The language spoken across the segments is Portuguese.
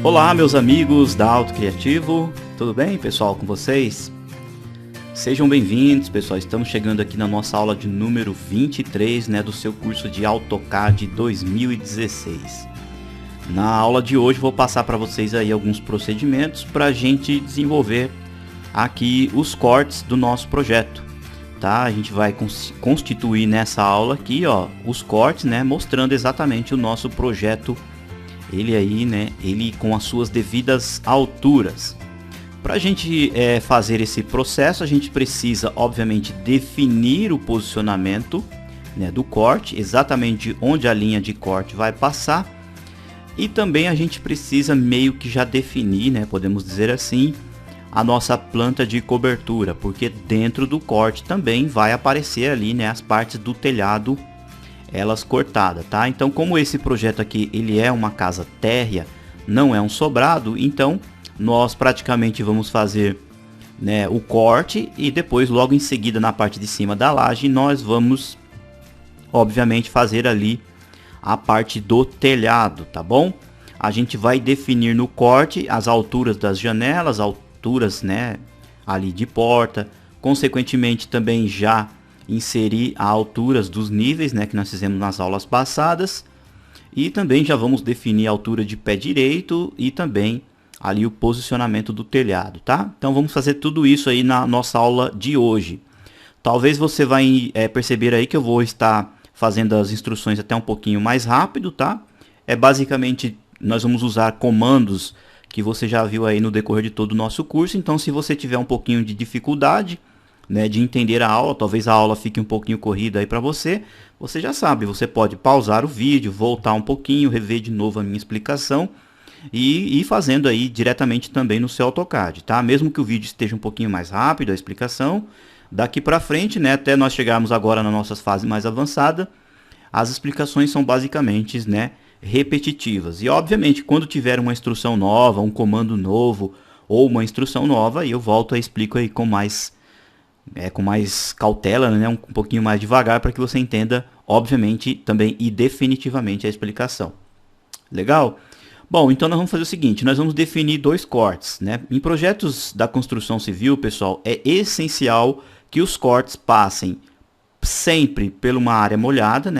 Olá, meus amigos da Auto Criativo, tudo bem, pessoal, com vocês? Sejam bem-vindos, pessoal. Estamos chegando aqui na nossa aula de número 23, do seu curso de AutoCAD 2016. Na aula de hoje vou passar para vocês aí alguns procedimentos para a gente desenvolver aqui os cortes do nosso projeto, tá? A gente vai constituir nessa aula aqui, os cortes, mostrando exatamente o nosso projeto, ele com as suas devidas alturas. Para a gente fazer esse processo, a gente precisa, obviamente, definir o posicionamento do corte, exatamente onde a linha de corte vai passar. E também a gente precisa meio que já definir, podemos dizer assim, a nossa planta de cobertura, porque dentro do corte também vai aparecer ali, as partes do telhado, elas cortadas, tá? Então, como esse projeto aqui, ele é uma casa térrea, não é um sobrado, então nós praticamente vamos fazer o corte e depois, logo em seguida, na parte de cima da laje, nós vamos, obviamente, fazer ali a parte do telhado, tá bom? A gente vai definir no corte as alturas das janelas, alturas, ali de porta, consequentemente também já inserir as alturas dos níveis, que nós fizemos nas aulas passadas, e também já vamos definir a altura de pé direito e também ali o posicionamento do telhado, tá? Então vamos fazer tudo isso aí na nossa aula de hoje. Talvez você vai perceber aí que eu vou estar fazendo as instruções até um pouquinho mais rápido, tá? Basicamente, nós vamos usar comandos que você já viu aí no decorrer de todo o nosso curso. Então, se você tiver um pouquinho de dificuldade, de entender a aula, talvez a aula fique um pouquinho corrida aí para você, você já sabe, você pode pausar o vídeo, voltar um pouquinho, rever de novo a minha explicação e ir fazendo aí diretamente também no seu AutoCAD, tá? Mesmo que o vídeo esteja um pouquinho mais rápido, a explicação, daqui para frente, até nós chegarmos agora na nossa fase mais avançada, as explicações são basicamente, repetitivas. E obviamente, quando tiver uma instrução nova, um comando novo ou uma instrução nova, eu volto e explico aí com mais cautela, um pouquinho mais devagar, para que você entenda, obviamente, também e definitivamente a explicação. Legal? Bom, então nós vamos fazer o seguinte, nós vamos definir dois cortes, Em projetos da construção civil, pessoal, é essencial que os cortes passem sempre por uma área molhada,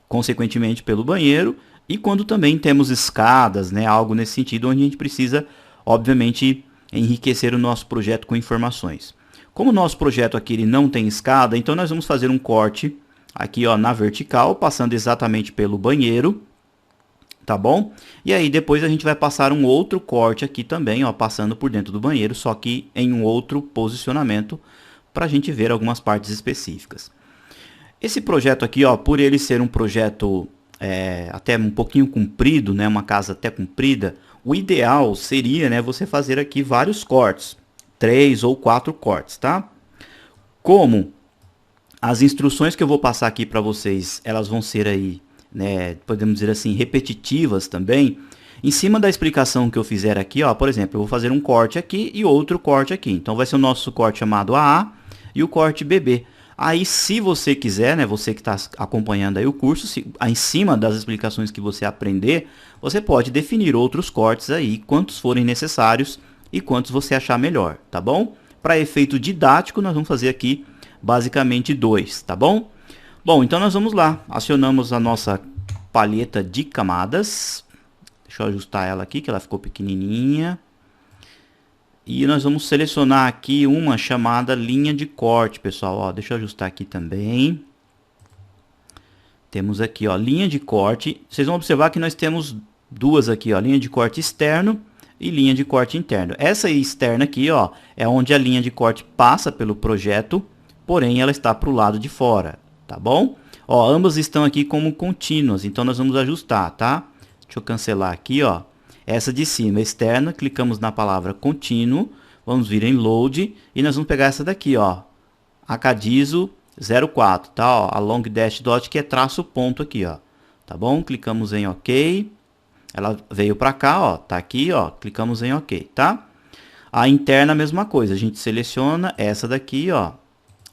consequentemente pelo banheiro, e quando também temos escadas, algo nesse sentido, onde a gente precisa, obviamente, enriquecer o nosso projeto com informações. Como o nosso projeto aqui ele não tem escada, então nós vamos fazer um corte aqui na vertical, passando exatamente pelo banheiro, tá bom? E aí depois a gente vai passar um outro corte aqui também, passando por dentro do banheiro, só que em um outro posicionamento, para a gente ver algumas partes específicas. Esse projeto aqui, por ele ser um projeto até um pouquinho comprido, uma casa até comprida, o ideal seria, você fazer aqui vários cortes, 3 ou 4 cortes, tá? Como as instruções que eu vou passar aqui para vocês, elas vão ser aí, podemos dizer assim, repetitivas também. Em cima da explicação que eu fizer aqui, por exemplo, eu vou fazer um corte aqui e outro corte aqui. Então vai ser o nosso corte chamado AA e o corte BB. Aí, se você quiser, você que está acompanhando aí o curso, em cima das explicações que você aprender, você pode definir outros cortes aí, quantos forem necessários e quantos você achar melhor, tá bom? Para efeito didático, nós vamos fazer aqui basicamente 2, tá bom? Bom, então nós vamos lá, acionamos a nossa palheta de camadas, deixa eu ajustar ela aqui, que ela ficou pequenininha. E nós vamos selecionar aqui uma chamada linha de corte, pessoal. Deixa eu ajustar aqui também. Temos aqui, linha de corte. Vocês vão observar que nós temos duas aqui, linha de corte externo e linha de corte interno. Essa externa aqui, é onde a linha de corte passa pelo projeto, porém ela está para o lado de fora, tá bom? Ambas estão aqui como contínuas, então nós vamos ajustar, tá? Deixa eu cancelar aqui, Essa de cima, externa, clicamos na palavra contínuo, vamos vir em load e nós vamos pegar essa daqui, Acadizo 04, tá? A long dash dot, que é traço ponto aqui, tá bom? Clicamos em OK. Ela veio para cá, tá aqui, clicamos em OK, tá? A interna, a mesma coisa, a gente seleciona essa daqui,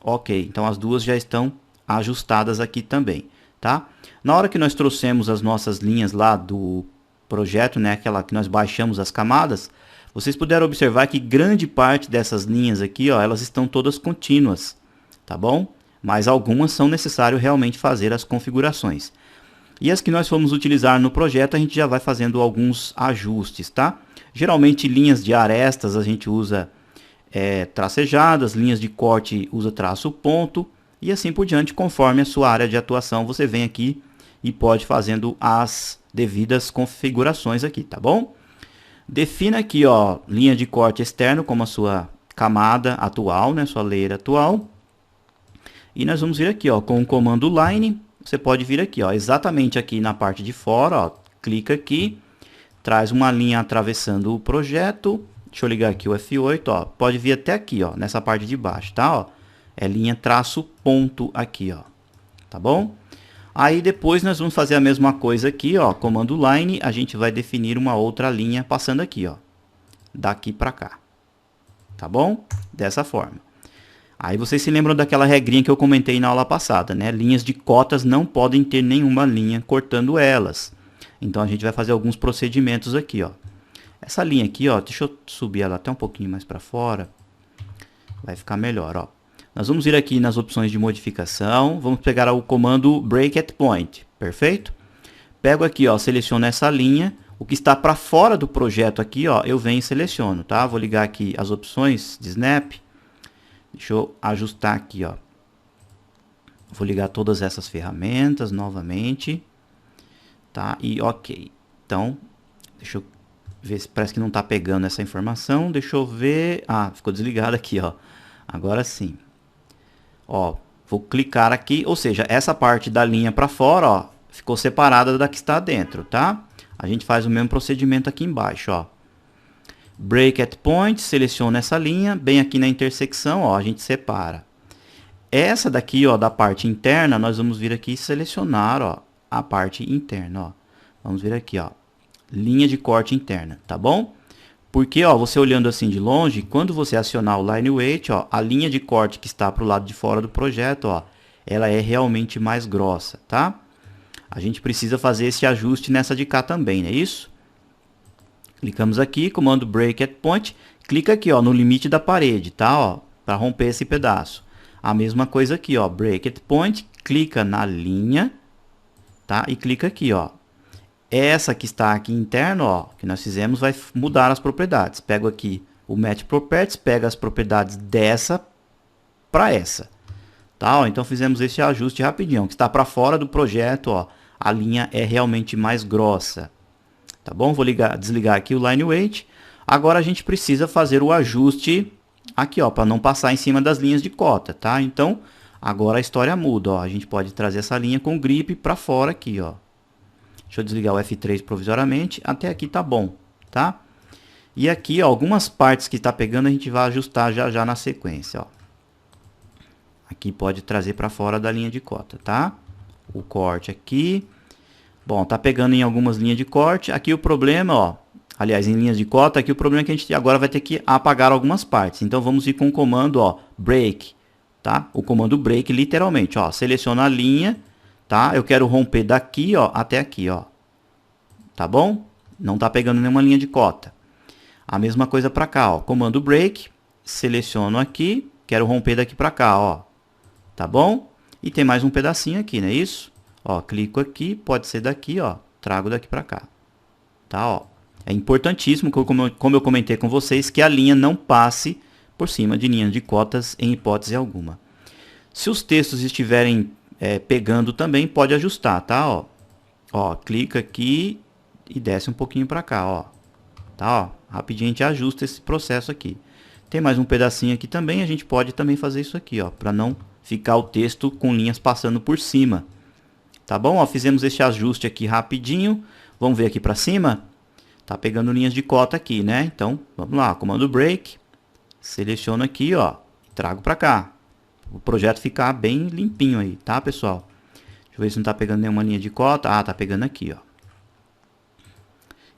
OK. Então as duas já estão ajustadas aqui também, tá? Na hora que nós trouxemos as nossas linhas lá do projeto, né, aquela que nós baixamos as camadas, vocês puderam observar que grande parte dessas linhas aqui, ó, elas estão todas contínuas, tá bom? Mas algumas são necessário realmente fazer as configurações. E as que nós formos utilizar no projeto, a gente já vai fazendo alguns ajustes, tá? Geralmente linhas de arestas a gente usa tracejadas, linhas de corte usa traço ponto e assim por diante, conforme a sua área de atuação, você vem aqui e pode fazendo as devidas configurações aqui, tá bom? Defina aqui, ó, linha de corte externo como a sua camada atual, né, sua layer atual. E nós vamos vir aqui, ó, com o comando line, você pode vir aqui, ó, exatamente aqui na parte de fora, ó, clica aqui, traz uma linha atravessando o projeto. Deixa eu ligar aqui o F8, ó, pode vir até aqui, ó, nessa parte de baixo, tá, ó? É linha traço ponto aqui, ó, tá bom? Aí depois nós vamos fazer a mesma coisa aqui, ó, comando line, a gente vai definir uma outra linha passando aqui, ó, daqui para cá, tá bom? Dessa forma. Aí vocês se lembram daquela regrinha que eu comentei na aula passada, né? Linhas de cotas não podem ter nenhuma linha cortando elas. Então a gente vai fazer alguns procedimentos aqui, ó. Essa linha aqui, ó, deixa eu subir ela até um pouquinho mais para fora. Vai ficar melhor, ó. Nós vamos ir aqui nas opções de modificação, vamos pegar o comando Break at Point, perfeito? Pego aqui, ó, seleciono essa linha, o que está para fora do projeto aqui, ó, eu venho e seleciono, tá? Vou ligar aqui as opções de Snap, deixa eu ajustar aqui, ó. Vou ligar todas essas ferramentas novamente, tá? E ok. Então, deixa eu ver se parece que não está pegando essa informação, deixa eu ver, ah, ficou desligado aqui, ó. Agora sim. Ó, vou clicar aqui, ou seja, essa parte da linha para fora, ó, ficou separada da que está dentro, tá? A gente faz o mesmo procedimento aqui embaixo, ó. Break at Point, seleciona essa linha, bem aqui na intersecção, ó, a gente separa. Essa daqui, ó, da parte interna, nós vamos vir aqui e selecionar, ó, a parte interna, ó. Vamos vir aqui, ó, linha de corte interna, tá bom? Porque, ó, você olhando assim de longe, quando você acionar o Line Weight, ó, a linha de corte que está para o lado de fora do projeto, ó, ela é realmente mais grossa, tá? A gente precisa fazer esse ajuste nessa de cá também, não é isso? Clicamos aqui, comando Break at Point, clica aqui, ó, no limite da parede, tá? Ó, para romper esse pedaço. A mesma coisa aqui, ó, Break at Point, clica na linha, tá? E clica aqui, ó. Essa que está aqui interno, ó, que nós fizemos, vai mudar as propriedades. Pego aqui o Match Properties, pega as propriedades dessa para essa. Tá? Ó, então fizemos esse ajuste rapidinho. Que está para fora do projeto, ó, a linha é realmente mais grossa. Tá bom? Vou desligar aqui o Line Weight. Agora a gente precisa fazer o ajuste aqui, ó, para não passar em cima das linhas de cota, tá? Então, agora a história muda, ó. A gente pode trazer essa linha com grip para fora aqui, ó. Deixa eu desligar o F3 provisoriamente. Até aqui tá bom, tá? E aqui, ó, algumas partes que tá pegando a gente vai ajustar já na sequência, ó. Aqui pode trazer para fora da linha de cota, tá? O corte aqui. Bom, tá pegando em algumas linhas de corte. Aqui o problema, ó, aliás, em linhas de cota, aqui o problema é que a gente agora vai ter que apagar algumas partes. Então vamos ir com o comando, ó, Break, tá? O comando Break, literalmente, ó, seleciona a linha, tá? Eu quero romper daqui, ó, até aqui, ó. Tá bom? Não tá pegando nenhuma linha de cota. A mesma coisa para cá, ó. Comando Break, seleciono aqui, quero romper daqui para cá, ó. Tá bom? E tem mais um pedacinho aqui, não é isso? Ó, clico aqui, pode ser daqui, ó. Trago daqui para cá. Tá, ó. É importantíssimo, como eu comentei com vocês, que a linha não passe por cima de linhas de cotas em hipótese alguma. Se os textos estiverem pegando também, pode ajustar, tá? Ó, clica aqui e desce um pouquinho para cá, ó. Tá, ó. Rapidinho a gente ajusta esse processo aqui. Tem mais um pedacinho aqui também, a gente pode também fazer isso aqui, ó, para não ficar o texto com linhas passando por cima. Tá bom? Ó, fizemos esse ajuste aqui rapidinho. Vamos ver aqui para cima. Tá pegando linhas de cota aqui, né? Então, vamos lá, comando Break. Seleciono aqui, ó, trago para cá. O projeto ficar bem limpinho aí, tá, pessoal? Deixa eu ver se não tá pegando nenhuma linha de cota. Ah, tá pegando aqui, ó.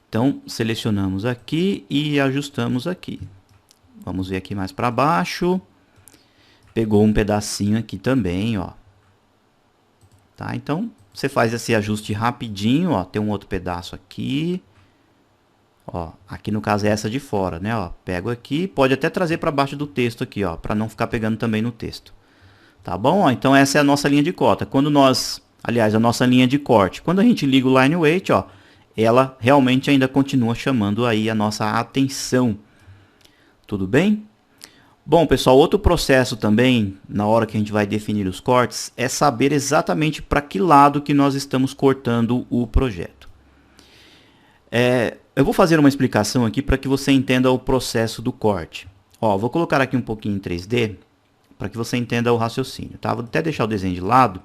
Então, selecionamos aqui e ajustamos aqui. Vamos ver aqui mais para baixo. Pegou um pedacinho aqui também, ó. Tá? Então, você faz esse ajuste rapidinho, ó. Tem um outro pedaço aqui. Ó, aqui no caso é essa de fora, né? Ó, pego aqui, pode até trazer para baixo do texto aqui, ó, para não ficar pegando também no texto. Tá bom? Ó, então essa é a nossa linha de cota. Quando nós, aliás, a nossa linha de corte. Quando a gente liga o line weight, ó, ela realmente ainda continua chamando aí a nossa atenção. Tudo bem? Bom, pessoal, outro processo também, na hora que a gente vai definir os cortes, é saber exatamente para que lado que nós estamos cortando o projeto. Eu vou fazer uma explicação aqui para que você entenda o processo do corte. Ó, vou colocar aqui um pouquinho em 3D para que você entenda o raciocínio, tá? Vou até deixar o desenho de lado.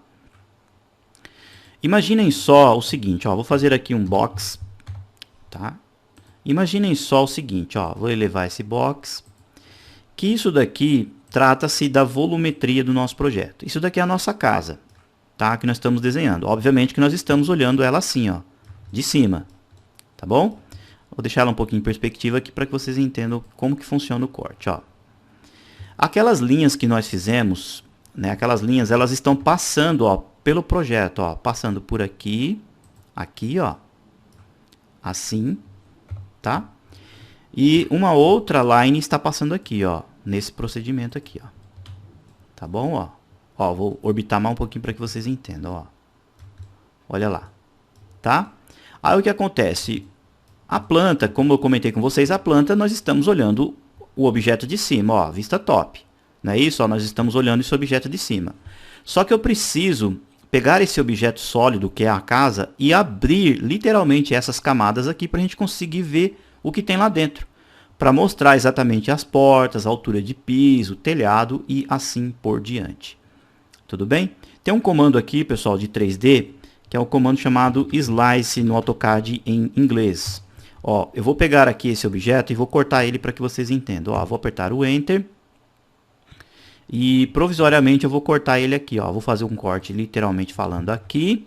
Imaginem só o seguinte, ó, vou fazer aqui um box, tá? Imaginem só o seguinte, ó, vou elevar esse box, que isso daqui trata-se da volumetria do nosso projeto. Isso daqui é a nossa casa, tá? Que nós estamos desenhando. Obviamente que nós estamos olhando ela assim, ó, de cima, tá bom? Vou deixar ela um pouquinho em perspectiva aqui para que vocês entendam como que funciona o corte, ó. Aquelas linhas que nós fizemos, né, aquelas linhas, elas estão passando, ó, pelo projeto, ó, passando por aqui, aqui, ó, assim, tá? E uma outra line está passando aqui, ó, nesse procedimento aqui, ó. Tá bom, ó? Ó, vou orbitar mais um pouquinho para que vocês entendam, ó. Olha lá, tá? Aí o que acontece? A planta, como eu comentei com vocês, a planta nós estamos olhando o objeto de cima, ó, vista top. Não é isso? Ó, nós estamos olhando esse objeto de cima. Só que eu preciso pegar esse objeto sólido, que é a casa, e abrir literalmente essas camadas aqui para a gente conseguir ver o que tem lá dentro. Para mostrar exatamente as portas, a altura de piso, telhado e assim por diante. Tudo bem? Tem um comando aqui, pessoal, de 3D, que é um comando chamado Slice no AutoCAD em inglês. Ó, eu vou pegar aqui esse objeto e vou cortar ele para que vocês entendam. Ó, vou apertar o Enter. E provisoriamente eu vou cortar ele aqui. Ó, vou fazer um corte literalmente falando aqui.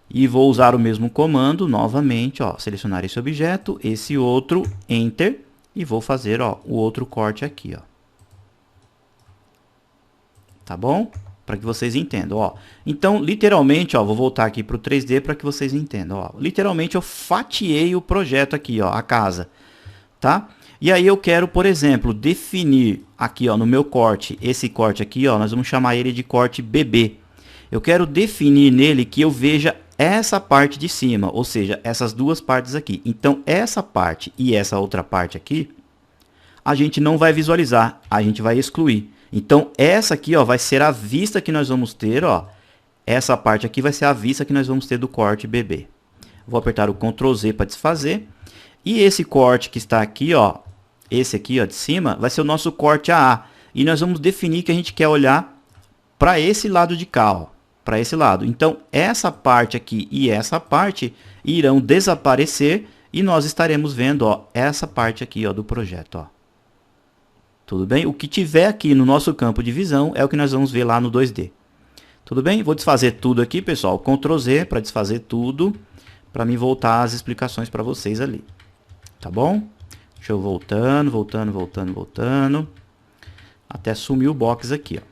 E vou usar o mesmo comando novamente. Ó, selecionar esse objeto, esse outro, Enter. E vou fazer, ó, o outro corte aqui. Ó. Tá bom? Para que vocês entendam, ó. Então, literalmente, ó, vou voltar aqui para o 3D para que vocês entendam, ó. Literalmente eu fatiei o projeto aqui, ó, a casa, tá? E aí eu quero, por exemplo, definir aqui, ó, no meu corte, esse corte aqui, ó, nós vamos chamar ele de corte BB. Eu quero definir nele que eu veja essa parte de cima, ou seja, essas duas partes aqui. Então, essa parte e essa outra parte aqui, a gente não vai visualizar, a gente vai excluir. Então, essa aqui, ó, vai ser a vista que nós vamos ter, ó. Essa parte aqui vai ser a vista que nós vamos ter do corte BB. Vou apertar o Ctrl Z para desfazer. E esse corte que está aqui, ó, esse aqui, ó, de cima, vai ser o nosso corte AA. E nós vamos definir que a gente quer olhar para esse lado de cá, ó, para esse lado. Então, essa parte aqui e essa parte irão desaparecer e nós estaremos vendo, ó, essa parte aqui, ó, do projeto, ó. Tudo bem? O que tiver aqui no nosso campo de visão é o que nós vamos ver lá no 2D. Tudo bem? Vou desfazer tudo aqui, pessoal. Ctrl Z para desfazer tudo, para mim voltar as explicações para vocês ali. Tá bom? Deixa eu voltando, até sumir o box aqui, ó.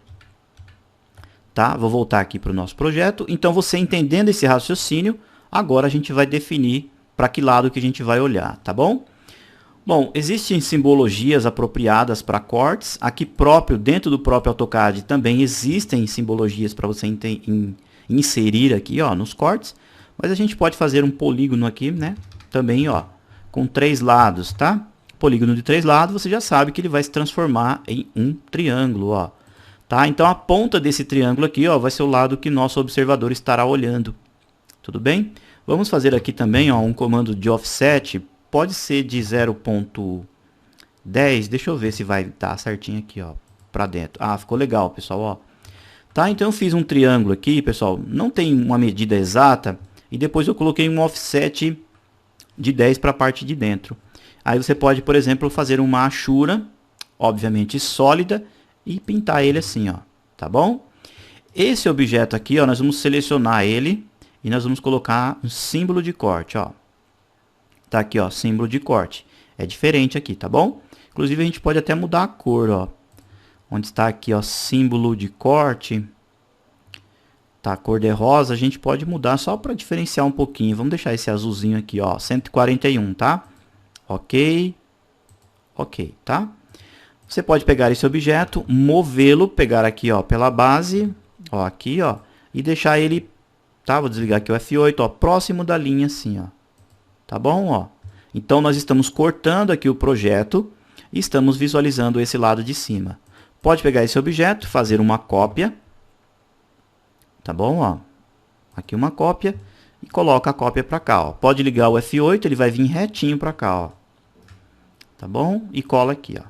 Tá? Vou voltar aqui para o nosso projeto. Então, você entendendo esse raciocínio, agora a gente vai definir para que lado que a gente vai olhar, tá bom? Bom, existem simbologias apropriadas para cortes. Aqui próprio, dentro do próprio AutoCAD, também existem simbologias para você inserir aqui, ó, nos cortes. Mas a gente pode fazer um polígono aqui, né? Também, ó, com 3 lados, tá? Polígono de 3 lados, você já sabe que ele vai se transformar em um triângulo, ó. Tá? Então, a ponta desse triângulo aqui, ó, vai ser o lado que nosso observador estará olhando. Tudo bem? Vamos fazer aqui também, ó, um comando de offset. Pode ser de 0.10. Deixa eu ver se vai estar certinho aqui, ó, para dentro. Ah, ficou legal, pessoal, ó. Tá? Então eu fiz um triângulo aqui, pessoal. Não tem uma medida exata. E depois eu coloquei um offset de 10 para a parte de dentro. Aí você pode, por exemplo, fazer uma hachura, obviamente sólida, e pintar ele assim, ó. Tá bom? Esse objeto aqui, ó, nós vamos selecionar ele e nós vamos colocar um símbolo de corte, ó. Tá aqui, ó, símbolo de corte. É diferente aqui, tá bom? Inclusive, a gente pode até mudar a cor, ó. Onde está aqui, ó, símbolo de corte. Tá, a cor de rosa, a gente pode mudar só para diferenciar um pouquinho. Vamos deixar esse azulzinho aqui, ó, 141, tá? ok, ok, tá? Você pode pegar esse objeto, movê-lo, pegar aqui, ó, pela base, ó, aqui, ó, e deixar ele, tá? Vou desligar aqui o F8, ó, próximo da linha assim, ó. Tá bom, ó? Então nós estamos cortando aqui o projeto e estamos visualizando esse lado de cima. Pode pegar esse objeto, fazer uma cópia, tá bom, ó? Aqui uma cópia e coloca a cópia para cá, ó. Pode ligar o F8, ele vai vir retinho para cá, ó. Tá bom? E cola aqui, ó.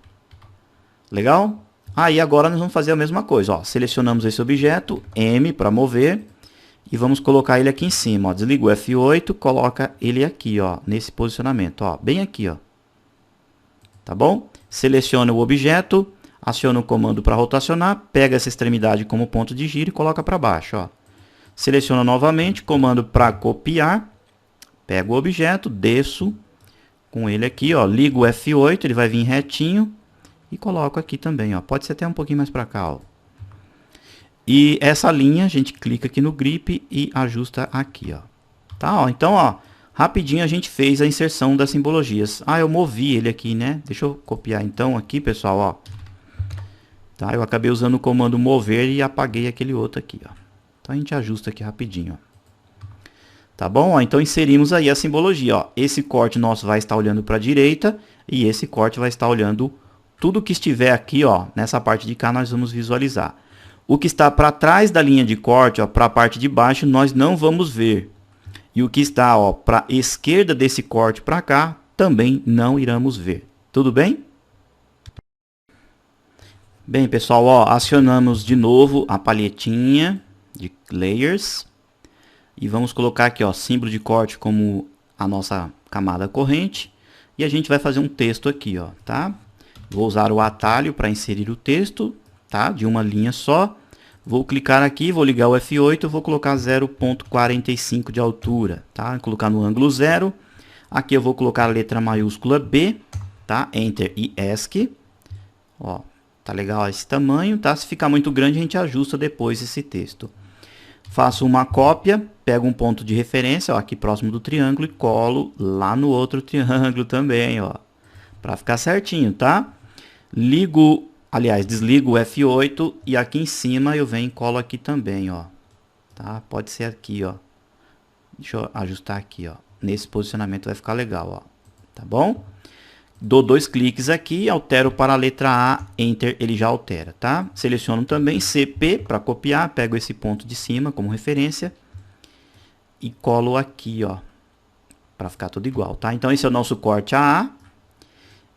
Legal? Aí agora nós vamos fazer a mesma coisa, ó. Selecionamos esse objeto, M para mover, e vamos colocar ele aqui em cima, ó. Desliga o F8, coloca ele aqui, ó, nesse posicionamento, ó, bem aqui, ó. Tá bom? Seleciona o objeto, aciona o comando para rotacionar, pega essa extremidade como ponto de giro e coloca para baixo, ó. Seleciona novamente, comando para copiar, pego o objeto, desço com ele aqui, ó, ligo o F8, ele vai vir retinho e coloco aqui também, ó. Pode ser até um pouquinho mais para cá, ó. E essa linha a gente clica aqui no grip e ajusta aqui, ó. Tá, ó. Então, ó, rapidinho a gente fez a inserção das simbologias. Ah, eu movi ele aqui, né? Deixa eu copiar então aqui, pessoal, ó. Tá, eu acabei usando o comando mover e apaguei aquele outro aqui, ó. Então a gente ajusta aqui rapidinho, ó. Tá bom? Ó, então inserimos aí a simbologia, ó. Esse corte nosso vai estar olhando para a direita e esse corte vai estar olhando tudo que estiver aqui, ó, nessa parte de cá nós vamos visualizar. O que está para trás da linha de corte, ó, para a parte de baixo, nós não vamos ver. E o que está, ó, para a esquerda desse corte para cá, também não iremos ver. Tudo bem? Bem, pessoal, ó, acionamos de novo a palhetinha de layers. E vamos colocar aqui, ó, símbolo de corte como a nossa camada corrente. E a gente vai fazer um texto aqui, ó, tá? Vou usar o atalho para inserir o texto, tá? De uma linha só. Vou clicar aqui, vou ligar o F8, vou colocar 0,45 de altura, tá? Vou colocar no ângulo 0. Aqui eu vou colocar a letra maiúscula B, tá? Enter e ESC. Ó, tá legal esse tamanho, tá? Se ficar muito grande, a gente ajusta depois esse texto. Faço uma cópia, pego um ponto de referência, ó, aqui próximo do triângulo, e colo lá no outro triângulo também, ó. Para ficar certinho, tá? Desligo o F8 e aqui em cima eu venho e colo aqui também, ó. Tá? Pode ser aqui, ó. Deixa eu ajustar aqui, ó. Nesse posicionamento vai ficar legal, ó. Tá bom? Dou 2 cliques aqui, altero para a letra A, Enter, ele já altera, tá? Seleciono também CP para copiar, pego esse ponto de cima como referência e colo aqui, ó, para ficar tudo igual, tá? Então esse é o nosso corte AA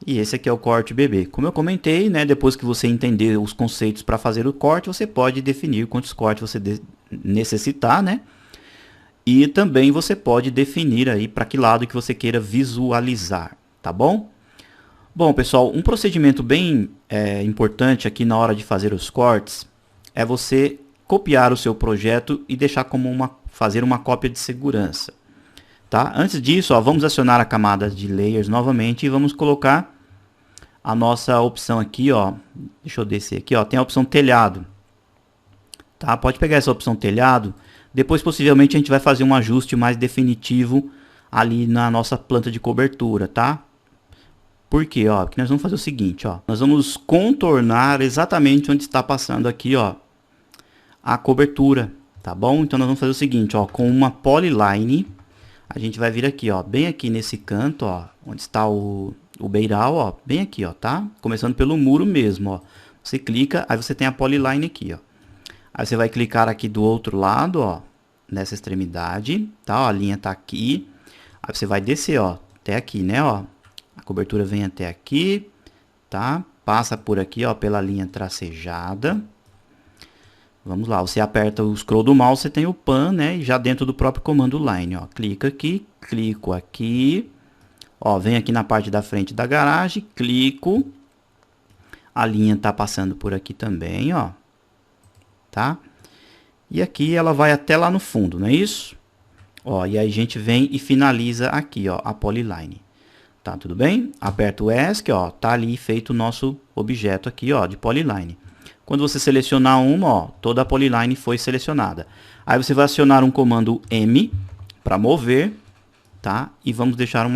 e esse aqui é o corte BB. Como eu comentei, né, depois que você entender os conceitos para fazer o corte, você pode definir quantos cortes você necessitar, né? E também você pode definir aí para que lado que você queira visualizar, tá bom? Bom, pessoal, um procedimento bem importante aqui na hora de fazer os cortes é você copiar o seu projeto e deixar como fazer uma cópia de segurança. Tá? Antes disso, ó, vamos acionar a camada de layers novamente e vamos colocar a nossa opção aqui, ó. Deixa eu descer aqui, ó. Tem a opção telhado. Tá? Pode pegar essa opção telhado. Depois, possivelmente, a gente vai fazer um ajuste mais definitivo ali na nossa planta de cobertura, tá? Por quê? Ó, porque nós vamos fazer o seguinte, ó. Nós vamos contornar exatamente onde está passando aqui, ó, a cobertura, tá bom? Então nós vamos fazer o seguinte, ó, com uma polyline, a gente vai vir aqui, ó, bem aqui nesse canto, ó, onde está o beiral, ó, bem aqui, ó, tá? Começando pelo muro mesmo, ó. Você clica, aí você tem a polyline aqui, ó. Aí você vai clicar aqui do outro lado, ó, nessa extremidade, tá? Ó, a linha tá aqui. Aí você vai descer, ó, até aqui, né, ó. A cobertura vem até aqui, tá? Passa por aqui, ó, pela linha tracejada. Vamos lá, você aperta o scroll do mouse, você tem o pan, né? E já dentro do próprio comando line, ó. Clica aqui, clico aqui. Ó, vem aqui na parte da frente da garagem, clico. A linha tá passando por aqui também, ó. Tá? E aqui ela vai até lá no fundo, não é isso? Ó, e aí a gente vem e finaliza aqui, ó, a polyline. Tá, tudo bem? Aperta o ESC, ó, tá ali feito o nosso objeto aqui, ó, de polyline. Quando você selecionar uma, ó, toda a polyline foi selecionada. Aí você vai acionar um comando M para mover, tá? E vamos deixar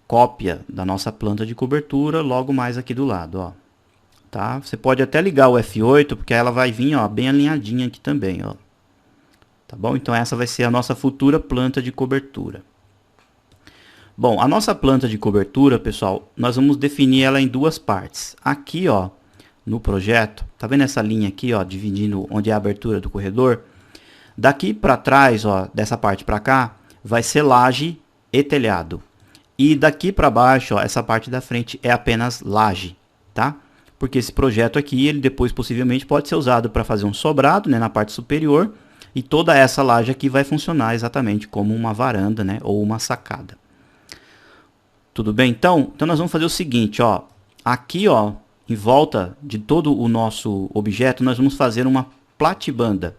cópia da nossa planta de cobertura logo mais aqui do lado, ó. Tá? Você pode até ligar o F8, porque ela vai vir, ó, bem alinhadinha aqui também, ó. Tá bom? Então essa vai ser a nossa futura planta de cobertura. Bom, a nossa planta de cobertura, pessoal, nós vamos definir ela em duas partes. Aqui, ó, no projeto, tá vendo essa linha aqui, ó, dividindo onde é a abertura do corredor? Daqui para trás, ó, dessa parte para cá, vai ser laje e telhado. E daqui para baixo, ó, essa parte da frente é apenas laje, tá? Porque esse projeto aqui, ele depois possivelmente pode ser usado para fazer um sobrado, né, na parte superior, e toda essa laje aqui vai funcionar exatamente como uma varanda, né, ou uma sacada. Tudo bem? Então nós vamos fazer o seguinte, ó, aqui, ó, em volta de todo o nosso objeto, nós vamos fazer uma platibanda.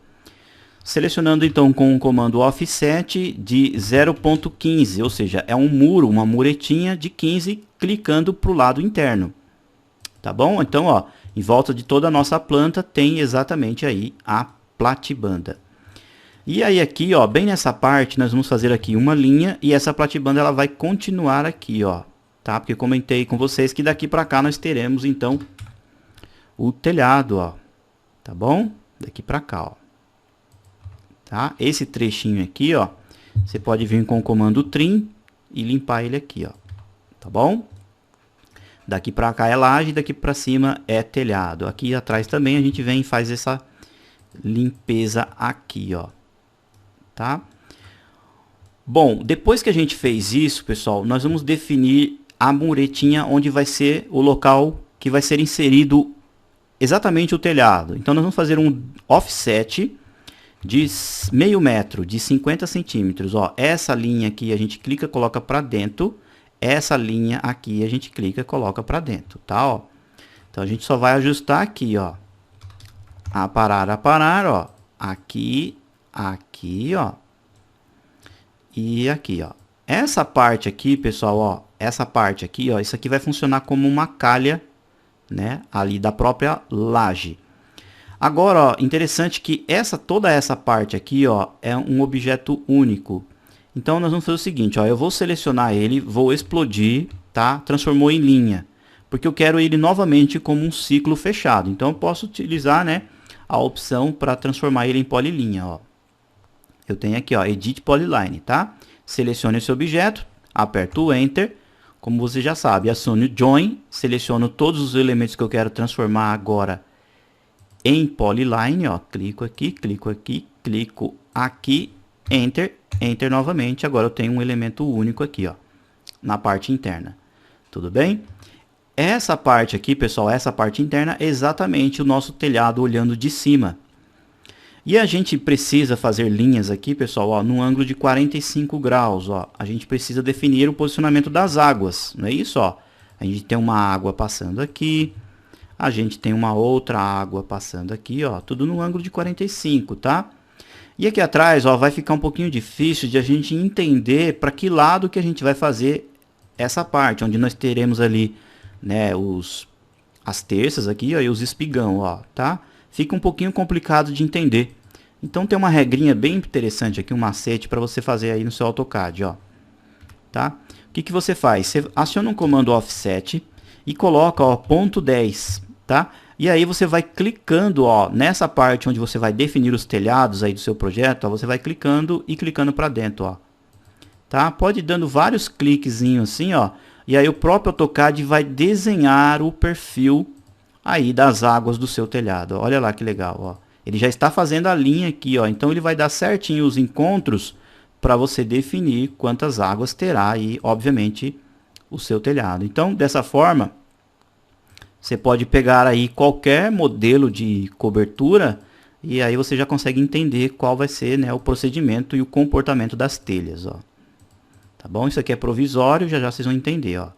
Selecionando então com o comando offset de 0.15, ou seja, é um muro, uma muretinha de 15, clicando para o lado interno. Tá bom? Então, ó, em volta de toda a nossa planta tem exatamente aí a platibanda. E aí aqui, ó, bem nessa parte, nós vamos fazer aqui uma linha e essa platibanda ela vai continuar aqui, ó, tá? Porque comentei com vocês que daqui para cá nós teremos então o telhado, ó, tá bom? Daqui para cá, ó. Tá? Esse trechinho aqui, ó, você pode vir com o comando trim e limpar ele aqui, ó. Tá bom? Daqui para cá é laje, daqui para cima é telhado. Aqui atrás também a gente vem e faz essa limpeza aqui, ó. Tá? Bom, depois que a gente fez isso, pessoal, nós vamos definir a muretinha onde vai ser o local que vai ser inserido exatamente o telhado. Então nós vamos fazer um offset de meio metro, de 50 centímetros. Ó, essa linha aqui a gente clica, coloca para dentro. Essa linha aqui a gente clica, coloca para dentro, tá? Ó. Então a gente só vai ajustar aqui, ó. A parar, ó. Aqui, aqui, ó. E aqui, ó. Essa parte aqui, pessoal, ó. Essa parte aqui, ó. Isso aqui vai funcionar como uma calha, né? Ali da própria laje. Agora, ó, interessante que toda essa parte aqui, ó, é um objeto único. Então nós vamos fazer o seguinte, ó, eu vou selecionar ele, vou explodir, tá? Transformou em linha, porque eu quero ele novamente como um ciclo fechado. Então eu posso utilizar, né, a opção para transformar ele em polilinha, ó. Eu tenho aqui, ó, Edit Polyline, tá? Seleciono esse objeto, aperto o Enter, como você já sabe, aciono o Join, seleciono todos os elementos que eu quero transformar agora em Polyline, ó, clico aqui, clico aqui, Enter, Enter novamente. Agora eu tenho um elemento único aqui, ó, na parte interna. Tudo bem? Essa parte aqui, pessoal, essa parte interna é exatamente o nosso telhado olhando de cima. E a gente precisa fazer linhas aqui, pessoal, ó, no ângulo de 45 graus, ó. A gente precisa definir o posicionamento das águas, não é isso, ó? A gente tem uma água passando aqui. A gente tem uma outra água passando aqui, ó, tudo no ângulo de 45, tá? E aqui atrás, ó, vai ficar um pouquinho difícil de a gente entender para que lado que a gente vai fazer essa parte, onde nós teremos ali, né, as terças aqui, ó, e os espigão, ó, tá? Fica um pouquinho complicado de entender. Então tem uma regrinha bem interessante aqui, um macete para você fazer aí no seu AutoCAD, ó, tá? O que que você faz? Você aciona um comando offset e coloca, ó, ponto 10, tá? E aí você vai clicando, ó, nessa parte onde você vai definir os telhados aí do seu projeto, ó, você vai clicando e clicando para dentro, ó. Tá? Pode ir dando vários cliquezinhos assim, ó, e aí o próprio AutoCAD vai desenhar o perfil aí das águas do seu telhado. Ó. Olha lá que legal, ó. Ele já está fazendo a linha aqui, ó. Então ele vai dar certinho os encontros para você definir quantas águas terá aí, obviamente, o seu telhado. Então, dessa forma, você pode pegar aí qualquer modelo de cobertura e aí você já consegue entender qual vai ser, né, o procedimento e o comportamento das telhas, ó. Tá bom? Isso aqui é provisório, já já vocês vão entender, ó.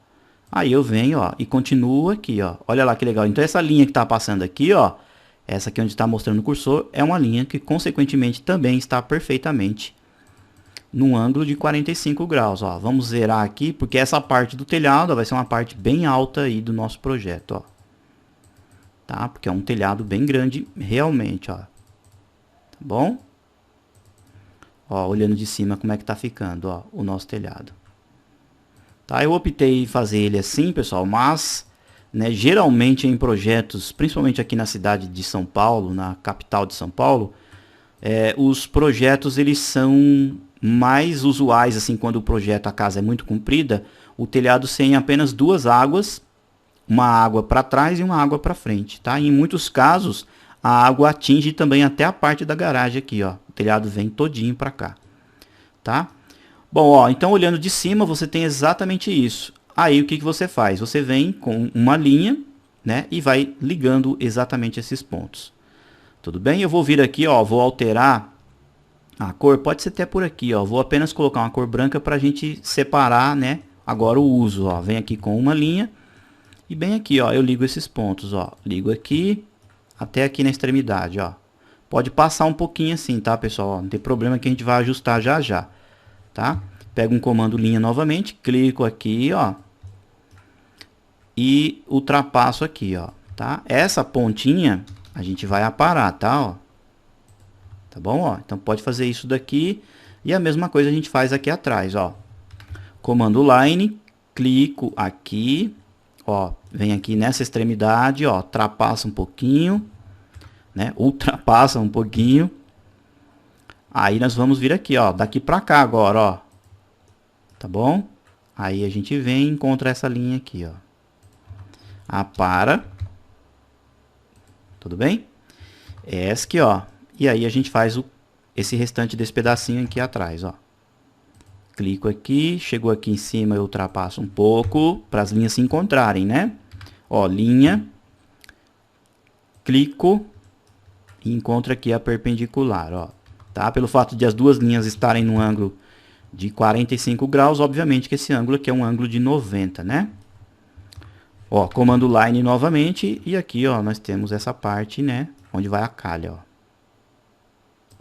Aí eu venho, ó, e continuo aqui, ó. Olha lá que legal. Então essa linha que está passando aqui, ó, essa aqui onde está mostrando o cursor, é uma linha que consequentemente também está perfeitamente num ângulo de 45 graus, ó. Vamos zerar aqui, porque essa parte do telhado, ó, vai ser uma parte bem alta aí do nosso projeto, ó. Tá? Porque é um telhado bem grande realmente, ó. Tá bom? Ó, olhando de cima como é que tá ficando, ó, o nosso telhado. Tá? Eu optei em fazer ele assim, pessoal, mas, né, geralmente em projetos, principalmente aqui na cidade de São Paulo, na capital de São Paulo, os projetos eles são mais usuais, assim, quando o projeto, a casa é muito comprida, o telhado tem apenas duas águas, uma água para trás e uma água para frente, tá? E em muitos casos, a água atinge também até a parte da garagem aqui, ó. O telhado vem todinho para cá, tá? Bom, ó, então olhando de cima, você tem exatamente isso. Aí o que você faz? Você vem com uma linha, né, e vai ligando exatamente esses pontos. Tudo bem? Eu vou vir aqui, ó, vou alterar a cor, pode ser até por aqui, ó. Vou apenas colocar uma cor branca para a gente separar, né, agora o uso, ó. Vem aqui com uma linha e bem aqui, ó, eu ligo esses pontos, ó. Ligo aqui até aqui na extremidade, ó. Pode passar um pouquinho assim, tá, pessoal? Ó, não tem problema que a gente vai ajustar já já, tá? Pego um comando linha novamente, clico aqui, ó. E ultrapasso aqui, ó, tá? Essa pontinha a gente vai aparar, tá, ó. Tá bom, ó? Então pode fazer isso daqui e a mesma coisa a gente faz aqui atrás, ó. Comando line, clico aqui, ó, vem aqui nessa extremidade, ó, ultrapassa um pouquinho, né? Ultrapassa um pouquinho. Aí nós vamos vir aqui, ó, daqui pra cá agora, ó. Tá bom? Aí a gente vem e encontra essa linha aqui, ó. Apara. Tudo bem? Essa aqui, ó. E aí a gente faz esse restante desse pedacinho aqui atrás, ó. Clico aqui, chegou aqui em cima, eu ultrapasso um pouco para as linhas se encontrarem, né? Ó, linha. Clico e encontro aqui a perpendicular, ó. Tá? Pelo fato de as duas linhas estarem no ângulo de 45 graus, obviamente que esse ângulo aqui é um ângulo de 90, né? Ó, comando line novamente e aqui, ó, nós temos essa parte, né, onde vai a calha, ó.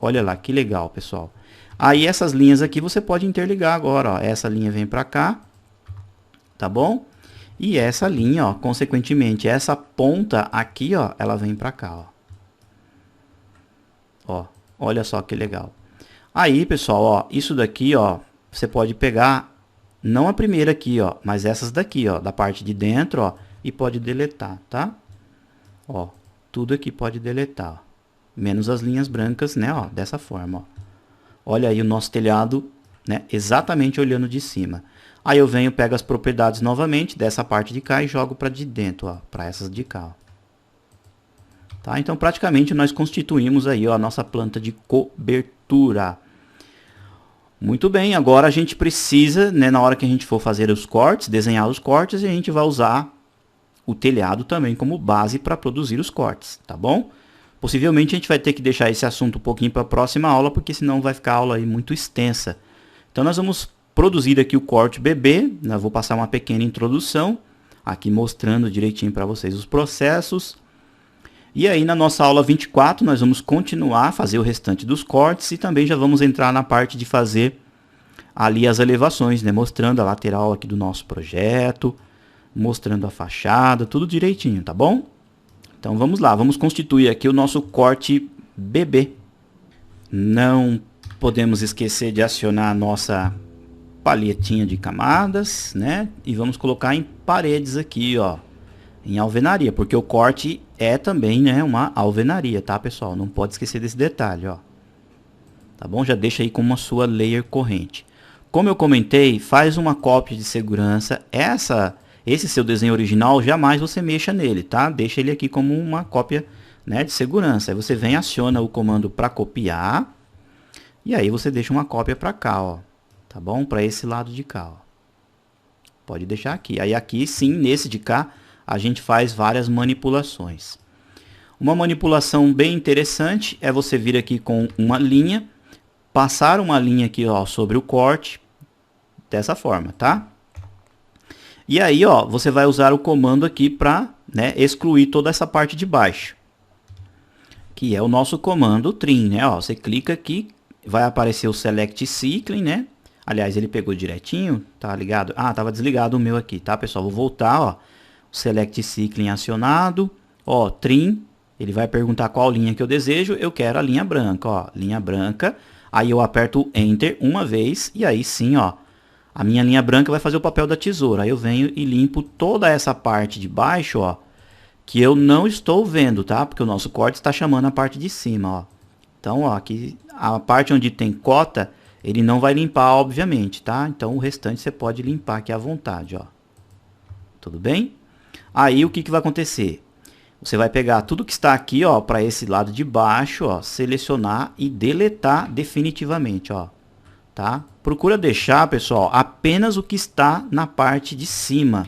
Olha lá, que legal, pessoal. Aí essas linhas aqui você pode interligar agora, ó. Essa linha vem para cá, tá bom? E essa linha, ó, consequentemente, essa ponta aqui, ó, ela vem para cá, ó. Ó, olha só que legal. Aí, pessoal, ó, isso daqui, ó, você pode pegar, não a primeira aqui, ó, mas essas daqui, ó, da parte de dentro, ó, e pode deletar, tá? Ó, tudo aqui pode deletar, ó. Menos as linhas brancas, né, ó, dessa forma, ó. Olha aí o nosso telhado, né, exatamente olhando de cima. Aí eu venho, pego as propriedades novamente dessa parte de cá e jogo para de dentro, ó, para essas de cá, ó. Tá? Então, praticamente, nós constituímos aí, ó, a nossa planta de cobertura. Muito bem, agora a gente precisa, né, na hora que a gente for fazer os cortes, desenhar os cortes, a gente vai usar o telhado também como base para produzir os cortes, tá bom? Possivelmente a gente vai ter que deixar esse assunto um pouquinho para a próxima aula, porque senão vai ficar a aula aí muito extensa. Então, nós vamos produzir aqui o corte BB, né? Vou passar uma pequena introdução, aqui mostrando direitinho para vocês os processos. E aí na nossa aula 24 nós vamos continuar a fazer o restante dos cortes e também já vamos entrar na parte de fazer ali as elevações, né? Mostrando a lateral aqui do nosso projeto, mostrando a fachada, tudo direitinho, tá bom? Então vamos lá, vamos constituir aqui o nosso corte BB. Não podemos esquecer de acionar a nossa palhetinha de camadas, né? E vamos colocar em paredes aqui, ó, em alvenaria, porque o corte é também, né, uma alvenaria, tá, pessoal? Não pode esquecer desse detalhe, ó. Tá bom? Já deixa aí como a sua layer corrente. Como eu comentei, faz uma cópia de segurança. Esse seu desenho original, jamais você mexa nele, tá? Deixa ele aqui como uma cópia, né, de segurança. Aí você vem, aciona o comando para copiar. E aí você deixa uma cópia para cá, ó. Tá bom? Para esse lado de cá, ó. Pode deixar aqui. Aí aqui, sim, nesse de cá, a gente faz várias manipulações. Uma manipulação bem interessante é você vir aqui com uma linha, passar uma linha aqui, ó, sobre o corte, dessa forma, tá? E aí, ó, você vai usar o comando aqui para, né, excluir toda essa parte de baixo, que é o nosso comando trim, né? Ó, você clica aqui, vai aparecer o select cycling, né? Aliás, ele pegou direitinho, tá ligado? Ah, tava desligado o meu aqui, tá, pessoal? Vou voltar, ó. Select Cycling acionado, ó, trim, ele vai perguntar qual linha que eu desejo, eu quero a linha branca, ó, linha branca, aí eu aperto Enter uma vez, e aí sim, ó, A minha linha branca vai fazer o papel da tesoura. Aí eu venho e limpo toda essa parte de baixo, ó, que eu não estou vendo, tá? Porque o nosso corte está chamando a parte de cima, ó. Então, ó, aqui a parte onde tem cota, ele não vai limpar, obviamente, tá? Então, o restante você pode limpar aqui à vontade, ó. Tudo bem? Aí, o que que vai acontecer? Você vai pegar tudo que está aqui, ó, para esse lado de baixo, ó, selecionar e deletar definitivamente, ó. Tá? Procura deixar, pessoal, apenas o que está na parte de cima,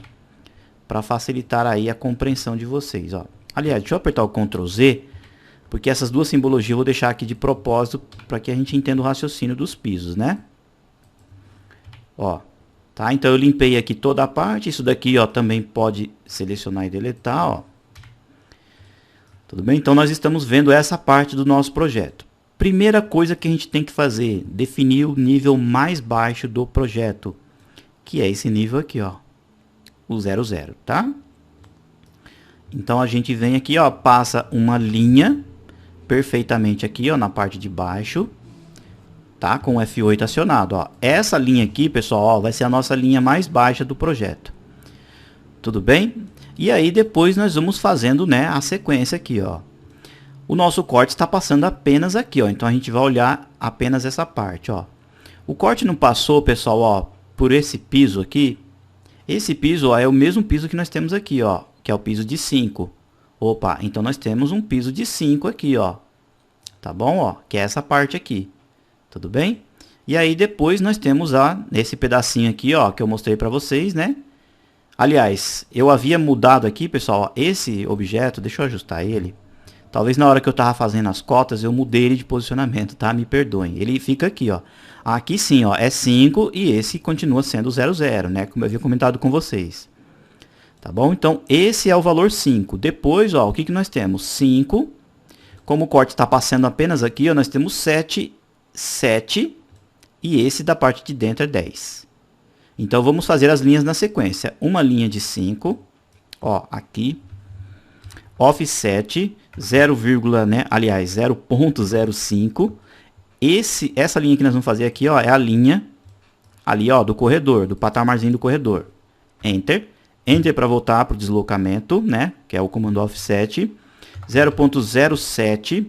para facilitar aí a compreensão de vocês, ó. Aliás, deixa eu apertar o Ctrl Z, porque essas duas simbologias eu vou deixar aqui de propósito para que a gente entenda o raciocínio dos pisos, né? Ó, tá? Então eu limpei aqui toda a parte, isso daqui, ó, também pode selecionar e deletar, ó. Tudo bem? Então nós estamos vendo essa parte do nosso projeto. Primeira coisa que a gente tem que fazer, definir o nível mais baixo do projeto, que é esse nível aqui, ó, o 00, tá? Então a gente vem aqui, ó, passa uma linha perfeitamente aqui, ó, na parte de baixo, tá? Com o F8 acionado, ó. Essa linha aqui, pessoal, ó, vai ser a nossa linha mais baixa do projeto. Tudo bem? E aí depois nós vamos fazendo, né, a sequência aqui, ó. O nosso corte está passando apenas aqui, ó. Então a gente vai olhar apenas essa parte, ó. O corte não passou, pessoal, ó, por esse piso aqui. Esse piso, ó, é o mesmo piso que nós temos aqui, ó, que é o piso de 5. Opa, então nós temos um piso de 5 aqui, ó. Tá bom, ó, que é essa parte aqui. Tudo bem? E aí depois nós temos esse pedacinho aqui, ó, que eu mostrei para vocês, né? Aliás, eu havia mudado aqui, pessoal, ó, esse objeto, deixa eu ajustar ele. Talvez na hora que eu estava fazendo as cotas, eu mudei ele de posicionamento, tá? Me perdoem. Ele fica aqui, ó. Aqui sim, ó, é 5 e esse continua sendo 00, né? Como eu havia comentado com vocês. Tá bom? Então, esse é o valor 5. Depois, ó, o que que nós temos? 5. Como o corte está passando apenas aqui, ó, nós temos 7, 7 e esse da parte de dentro é 10. Então, vamos fazer as linhas na sequência. Uma linha de 5, ó, aqui. Offset 0, né? Aliás, 0.05. Essa linha que nós vamos fazer aqui, ó, é a linha ali, ó, do corredor, do patamarzinho do corredor. Enter. Enter para voltar para o deslocamento, né? Que é o comando offset. 0.07.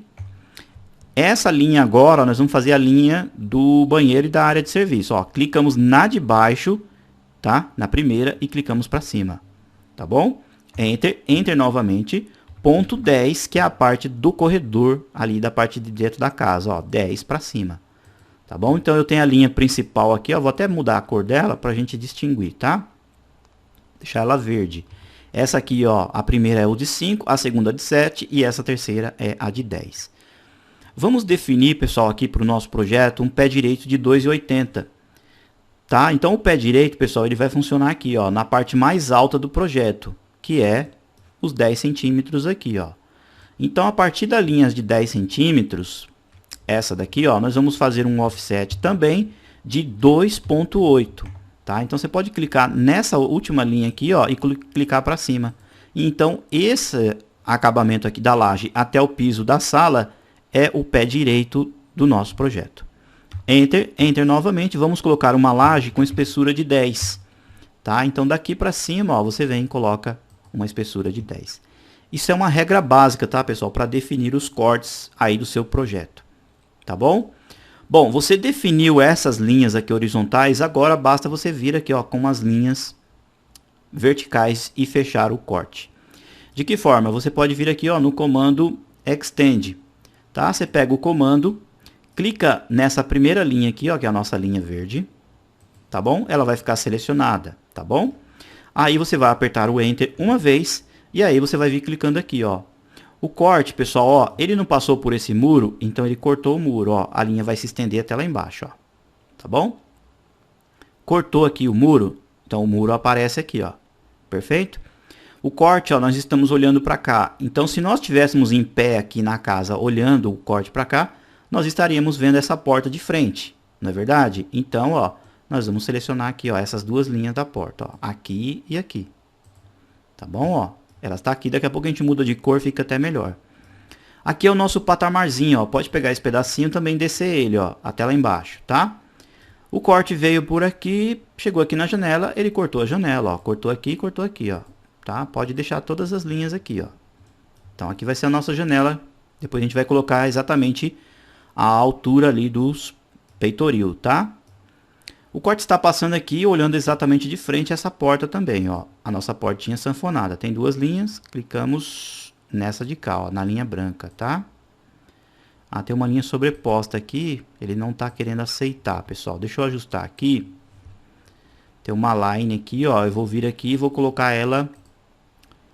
Essa linha agora, ó, nós vamos fazer a linha do banheiro e da área de serviço. Ó, clicamos na de baixo, tá? Na primeira e clicamos para cima. Tá bom? Enter. Enter novamente. Ponto 10, que é a parte do corredor ali da parte de dentro da casa, ó, 10 para cima. Tá bom? Então eu tenho a linha principal aqui, ó, vou até mudar a cor dela para a gente distinguir, tá? Deixar ela verde. Essa aqui, ó, a primeira é o de 5, a segunda de 7 e essa terceira é a de 10. Vamos definir, pessoal, aqui para o nosso projeto um pé direito de 2,80. Tá? Então o pé direito, pessoal, ele vai funcionar aqui, ó, na parte mais alta do projeto, que é os 10 centímetros aqui, ó. Então, a partir das linhas de 10 centímetros, essa daqui, ó, nós vamos fazer um offset também de 2.8, tá? Então, você pode clicar nessa última linha aqui, ó, e clicar para cima. Então, esse acabamento aqui da laje até o piso da sala é o pé direito do nosso projeto. Enter, Enter novamente, vamos colocar uma laje com espessura de 10, tá? Então, daqui para cima, ó, você vem e coloca uma espessura de 10. Isso é uma regra básica, tá, pessoal? Para definir os cortes aí do seu projeto. Tá bom? Bom, você definiu essas linhas aqui horizontais, agora basta você vir aqui, ó, com as linhas verticais e fechar o corte. De que forma? Você pode vir aqui, ó, no comando Extend. Tá? Você pega o comando, clica nessa primeira linha aqui, ó, que é a nossa linha verde. Tá bom? Ela vai ficar selecionada, tá bom? Aí você vai apertar o Enter uma vez e aí você vai vir clicando aqui, ó. O corte, pessoal, ó, ele não passou por esse muro, então ele cortou o muro, ó. A linha vai se estender até lá embaixo, ó. Tá bom? Cortou aqui o muro, então o muro aparece aqui, ó. Perfeito? O corte, ó, nós estamos olhando para cá. Então, se nós estivéssemos em pé aqui na casa, olhando o corte para cá, nós estaríamos vendo essa porta de frente, não é verdade? Então, ó, nós vamos selecionar aqui, ó, essas duas linhas da porta, ó, aqui e aqui. Tá bom, ó? Ela está aqui, daqui a pouco a gente muda de cor, fica até melhor. Aqui é o nosso patamarzinho, ó. Pode pegar esse pedacinho também e descer ele, ó, até lá embaixo, tá? O corte veio por aqui, chegou aqui na janela, ele cortou a janela, ó, cortou aqui, ó, tá? Pode deixar todas as linhas aqui, ó. Então aqui vai ser a nossa janela, depois a gente vai colocar exatamente a altura ali dos peitoril, tá? O corte está passando aqui, olhando exatamente de frente essa porta também, ó. A nossa portinha sanfonada, tem duas linhas, clicamos nessa de cá, ó, na linha branca, tá? Ah, tem uma linha sobreposta aqui, ele não está querendo aceitar, pessoal. Deixa eu ajustar aqui. Tem uma line aqui, ó, eu vou vir aqui e vou colocar ela,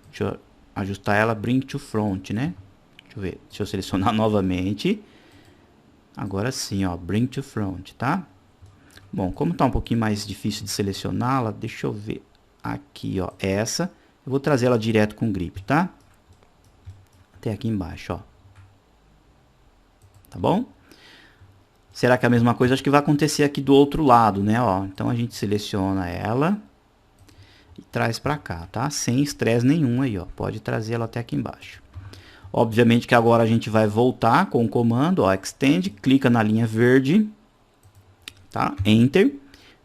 deixa eu ajustar ela, bring to front, né? Deixa eu ver, deixa eu selecionar novamente. Agora sim, ó, bring to front, tá? Bom, como tá um pouquinho mais difícil de selecioná-la, deixa eu ver aqui, ó, essa. Eu vou trazer ela direto com grip, tá? Até aqui embaixo, ó. Tá bom? Será que é a mesma coisa? Acho que vai acontecer aqui do outro lado, né? Ó, então a gente seleciona ela e traz pra cá, tá? Sem estresse nenhum aí, ó. Pode trazer ela até aqui embaixo. Obviamente que agora a gente vai voltar com o comando, ó, extend, clica na linha verde, tá? Enter.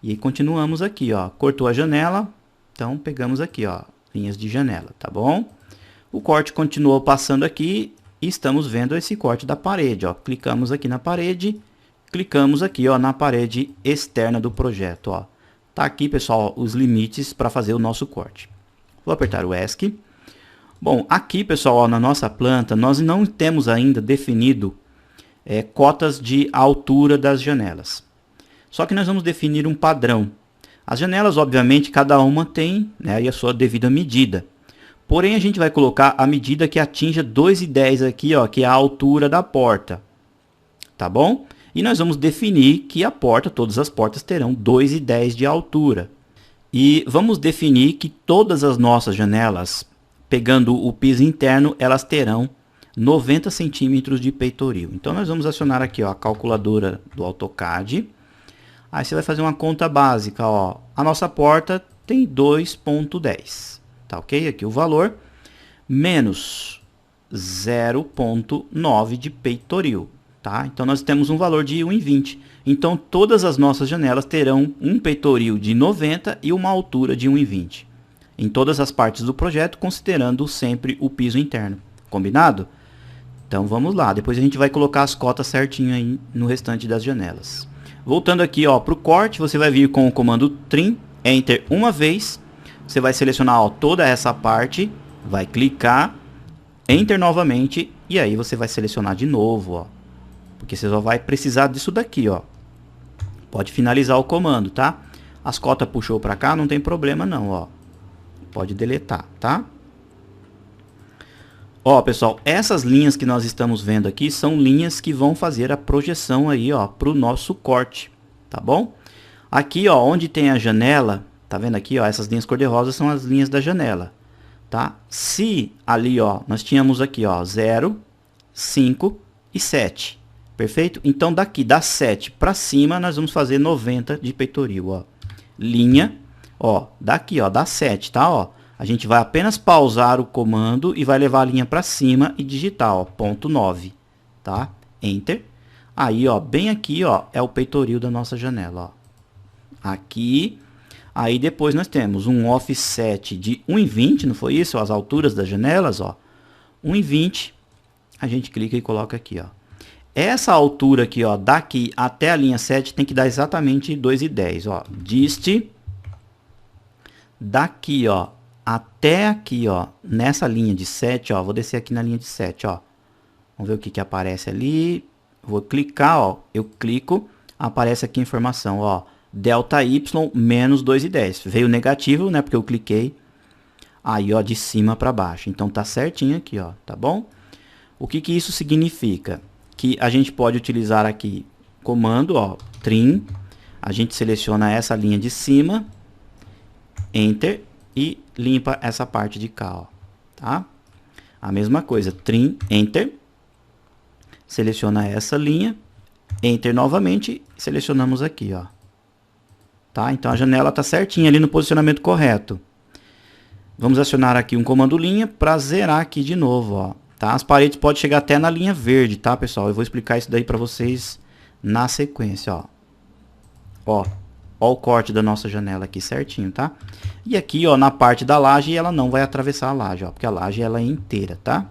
E aí continuamos aqui, ó. Cortou a janela, então pegamos aqui, ó, linhas de janela, tá bom? O corte continuou passando aqui. E estamos vendo esse corte da parede, ó. Clicamos aqui na parede, clicamos aqui, ó, na parede externa do projeto, ó. Tá aqui, pessoal, os limites para fazer o nosso corte. Vou apertar o ESC. Bom, aqui, pessoal, ó, na nossa planta, nós não temos ainda definido cotas de altura das janelas. Só que nós vamos definir um padrão. As janelas, obviamente, cada uma tem, né, aí a sua devida medida. Porém, a gente vai colocar a medida que atinja 2,10 aqui, ó, que é a altura da porta. Tá bom? E nós vamos definir que a porta, todas as portas terão 2,10 de altura. E vamos definir que todas as nossas janelas, pegando o piso interno, elas terão 90 centímetros de peitoril. Então, nós vamos acionar aqui, ó, a calculadora do AutoCAD. Aí você vai fazer uma conta básica, ó. A nossa porta tem 2,10. Tá ok? Aqui o valor, menos 0,9 de peitoril, tá? Então, nós temos um valor de 1,20. Então, todas as nossas janelas terão um peitoril de 90 e uma altura de 1,20. Em todas as partes do projeto, considerando sempre o piso interno. Combinado? Então, vamos lá. Depois a gente vai colocar as cotas certinho aí no restante das janelas. Voltando aqui, ó, para o corte, você vai vir com o comando Trim, Enter uma vez. Você vai selecionar, ó, toda essa parte, vai clicar, Enter novamente, e aí você vai selecionar de novo, ó. Porque você só vai precisar disso daqui, ó. Pode finalizar o comando, tá? As cotas puxou para cá, não tem problema não, ó. Pode deletar, tá? Ó, pessoal, essas linhas que nós estamos vendo aqui são linhas que vão fazer a projeção aí, ó, para o nosso corte, tá bom? Aqui, ó, onde tem a janela, tá vendo aqui, ó, essas linhas cor-de-rosa são as linhas da janela, tá? Se ali, ó, nós tínhamos aqui, ó, 0, 5 e 7, perfeito? Então, daqui da 7 para cima, nós vamos fazer 90 de peitoril, ó. Linha, ó, daqui, ó, da 7, tá, ó. A gente vai apenas pausar o comando e vai levar a linha para cima e digitar, ó, ponto 9, tá? Enter. Aí, ó, bem aqui, ó, é o peitoril da nossa janela, ó. Aqui. Aí depois nós temos um offset de 1,20, não foi isso? As alturas das janelas, ó. 1,20. A gente clica e coloca aqui, ó. Essa altura aqui, ó, daqui até a linha 7 tem que dar exatamente 2,10, ó. Dist. Daqui, ó, até aqui, ó, nessa linha de 7, ó, vou descer aqui na linha de 7, ó. Vamos ver o que que aparece ali. Vou clicar, ó, eu clico, aparece aqui a informação, ó. Delta Y menos 2,10. Veio negativo, né? Porque eu cliquei aí, ó, de cima para baixo. Então, tá certinho aqui, ó, tá bom? O que que isso significa? Que a gente pode utilizar aqui comando, ó, Trim. A gente seleciona essa linha de cima, Enter e limpa essa parte de cá, ó, tá? A mesma coisa, Trim, Enter. Seleciona essa linha, Enter novamente, selecionamos aqui, ó. Tá? Então a janela está certinha ali no posicionamento correto. Vamos acionar aqui um comando linha para zerar aqui de novo, ó. Tá? As paredes podem chegar até na linha verde, tá, pessoal? Eu vou explicar isso daí para vocês na sequência, ó. Ó, ó o corte da nossa janela aqui certinho, tá? E aqui, ó, na parte da laje, ela não vai atravessar a laje, ó, porque a laje ela é inteira, tá?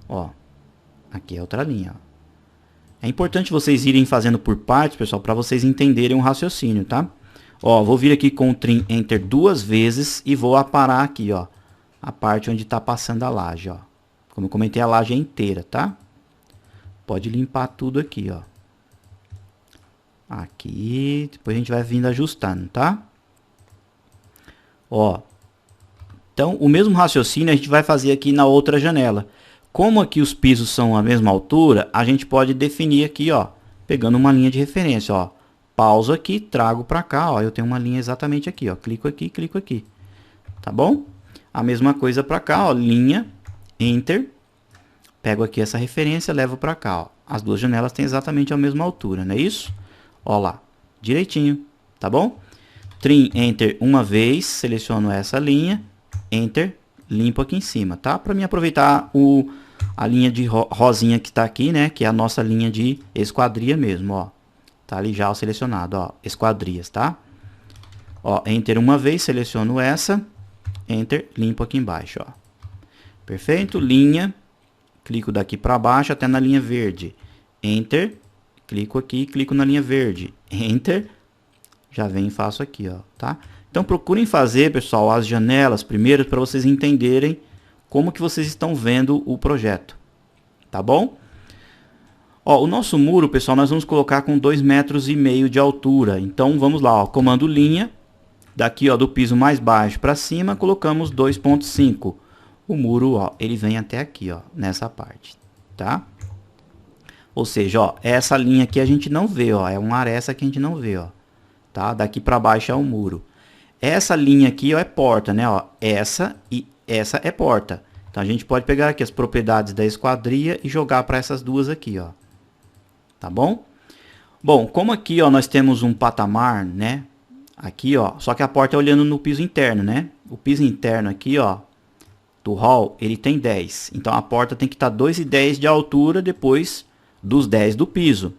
Ó, aqui é outra linha, ó. É importante vocês irem fazendo por partes, pessoal, para vocês entenderem o raciocínio, tá? Ó, vou vir aqui com o Trim Enter 2 vezes e vou aparar aqui, ó, a parte onde tá passando a laje, ó. Como eu comentei, a laje é inteira, tá? Pode limpar tudo aqui, ó. Aqui, depois a gente vai vindo ajustando, tá? Ó, então o mesmo raciocínio a gente vai fazer aqui na outra janela. Como aqui os pisos são a mesma altura, a gente pode definir aqui, ó, pegando uma linha de referência, ó. Pauso aqui, trago para cá, ó, eu tenho uma linha exatamente aqui, ó. Clico aqui, tá bom? A mesma coisa para cá, ó, linha, Enter. Pego aqui essa referência, levo para cá, ó. As duas janelas têm exatamente a mesma altura, não é isso? Ó lá, direitinho, tá bom? Trim Enter uma vez, seleciono essa linha, Enter, limpo aqui em cima, tá? Para mim aproveitar a linha de rosinha que tá aqui, né? Que é a nossa linha de esquadria mesmo, ó. Tá ali já selecionado, ó, esquadrias, tá? Ó, Enter uma vez, seleciono essa, Enter, limpo aqui embaixo, ó. Perfeito? Linha, clico daqui para baixo até na linha verde, Enter, clico aqui, clico na linha verde, Enter, já venho e faço aqui, ó, tá? Então procurem fazer, pessoal, as janelas primeiro para vocês entenderem como que vocês estão vendo o projeto, tá bom? Ó, o nosso muro, pessoal, nós vamos colocar com 2,5 metros de altura. Então vamos lá, ó, comando linha, daqui, ó, do piso mais baixo para cima, colocamos 2,5. O muro, ó, ele vem até aqui, ó, nessa parte, tá? Ou seja, ó, essa linha aqui a gente não vê, ó, é uma aresta que a gente não vê, ó, tá? Daqui para baixo é o muro. Essa linha aqui, ó, é porta, né, ó? Essa e essa é porta. Então a gente pode pegar aqui as propriedades da esquadria e jogar para essas duas aqui, ó. Tá bom? Bom, como aqui, ó, nós temos um patamar, né? Aqui, ó, só que a porta é olhando no piso interno, né? O piso interno aqui, ó, do hall, ele tem 10. Então a porta tem que estar 2,10 de altura depois dos 10 do piso.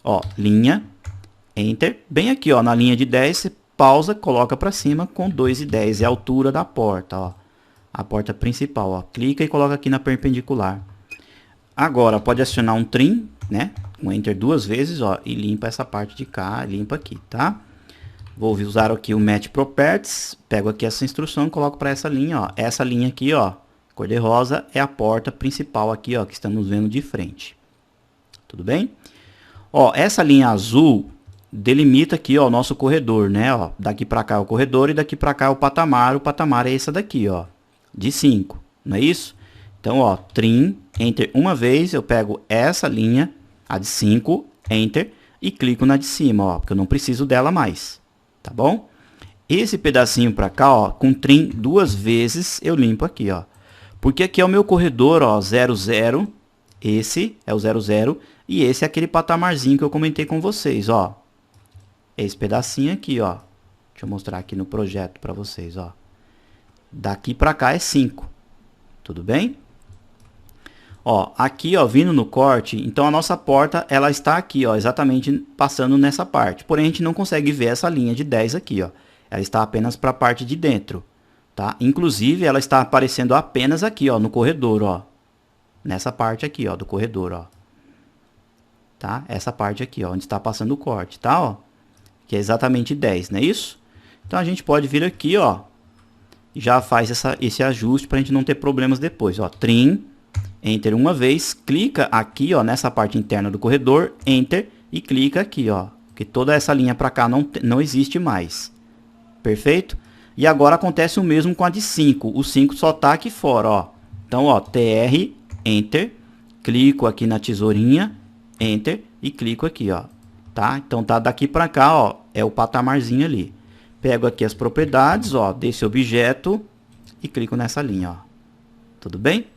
Ó, linha, Enter, bem aqui, ó, na linha de 10, você pausa, coloca para cima com 2,10 é a altura da porta, ó. A porta principal, ó. Clica e coloca aqui na perpendicular. Agora pode acionar um trim, né? Com Enter 2 vezes, ó, e limpa essa parte de cá, limpa aqui, tá? Vou usar aqui o Match Properties, pego aqui essa instrução e coloco para essa linha, ó. Essa linha aqui, ó, cor de rosa, é a porta principal aqui, ó, que estamos vendo de frente. Tudo bem? Ó, essa linha azul delimita aqui, ó, o nosso corredor, né, ó. Daqui para cá é o corredor e daqui para cá é o patamar. O patamar é essa daqui, ó, de 5, não é isso? Então, ó, Trim, Enter uma vez, eu pego essa linha, a de 5, Enter, e clico na de cima, ó, porque eu não preciso dela mais, tá bom? Esse pedacinho para cá, ó, com Trim 2 vezes, eu limpo aqui, ó. Porque aqui é o meu corredor, ó, 00, esse é o 00, e esse é aquele patamarzinho que eu comentei com vocês, ó. Esse pedacinho aqui, ó. Deixa eu mostrar aqui no projeto para vocês, ó. Daqui para cá é 5. Tudo bem? Ó, aqui, ó, vindo no corte, então a nossa porta, ela está aqui, ó, exatamente passando nessa parte. Porém, a gente não consegue ver essa linha de 10 aqui, ó. Ela está apenas para a parte de dentro, tá? Inclusive, ela está aparecendo apenas aqui, ó, no corredor, ó. Nessa parte aqui, ó, do corredor, ó. Tá? Essa parte aqui, ó, onde está passando o corte, tá, ó? Que é exatamente 10, não é isso? Então, a gente pode vir aqui, ó, e já faz esse ajuste para a gente não ter problemas depois, ó. Trim, Enter uma vez, clica aqui, ó, nessa parte interna do corredor, Enter, e clica aqui, ó, que toda essa linha para cá não existe mais. Perfeito? E agora acontece o mesmo com a de 5. O 5 só tá aqui fora, ó. Então, ó, TR, Enter, clico aqui na tesourinha, Enter, e clico aqui, ó. Tá? Então, tá daqui para cá, ó, é o patamarzinho ali. Pego aqui as propriedades, ó, desse objeto e clico nessa linha, ó. Tudo bem?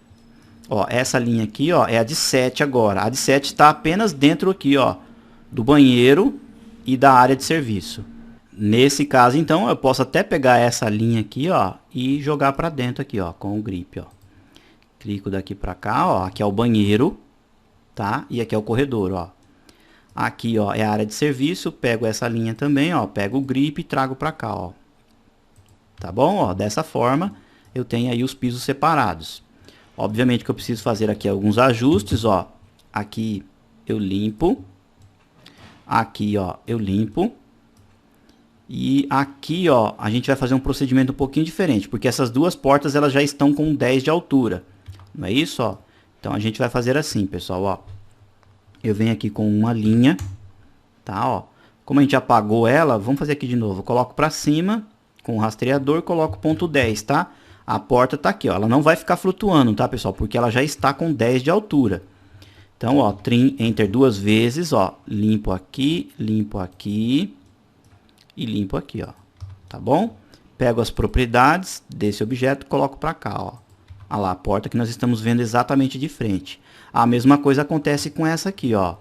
Ó, essa linha aqui, ó, é a de 7 agora. A de 7 está apenas dentro aqui, ó, do banheiro e da área de serviço. Nesse caso, então, eu posso até pegar essa linha aqui, ó, e jogar para dentro aqui, ó, com o grip, ó. Clico daqui para cá, ó, aqui é o banheiro, tá? E aqui é o corredor, ó. Aqui, ó, é a área de serviço, pego essa linha também, ó, pego o grip e trago para cá, ó. Tá bom? Ó, dessa forma, eu tenho aí os pisos separados. Obviamente que eu preciso fazer aqui alguns ajustes, ó. Aqui eu limpo. Aqui, ó, eu limpo. E aqui, ó, a gente vai fazer um procedimento um pouquinho diferente, porque essas duas portas elas já estão com 10 de altura. Não é isso, ó? Então a gente vai fazer assim, pessoal, ó. Eu venho aqui com uma linha, tá, ó. Como a gente apagou ela, vamos fazer aqui de novo. Eu coloco para cima com o rastreador, coloco ponto 10, tá? A porta tá aqui, ó. Ela não vai ficar flutuando, tá, pessoal? Porque ela já está com 10 de altura. Então, ó, trim, enter duas vezes, ó. Limpo aqui e limpo aqui, ó. Tá bom? Pego as propriedades desse objeto e coloco para cá, ó. Olha lá, a porta que nós estamos vendo exatamente de frente. A mesma coisa acontece com essa aqui, ó.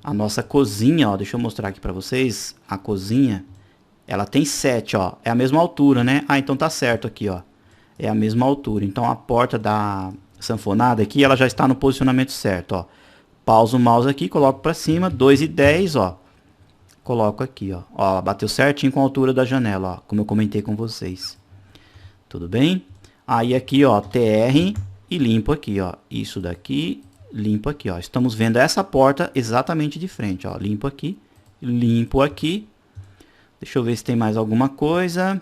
A nossa cozinha, ó, deixa eu mostrar aqui para vocês. A cozinha, ela tem 7, ó. É a mesma altura, né? Ah, então tá certo aqui, ó. É a mesma altura. Então a porta da sanfonada aqui, ela já está no posicionamento certo, ó. Pauso o mouse aqui, coloco para cima, 2 e 10, ó. Coloco aqui, ó. Ó, ela bateu certinho com a altura da janela, ó, como eu comentei com vocês. Tudo bem? Aí aqui, ó, TR e limpo aqui, ó. Isso daqui, limpo aqui, ó. Estamos vendo essa porta exatamente de frente, ó. Limpo aqui, limpo aqui. Deixa eu ver se tem mais alguma coisa.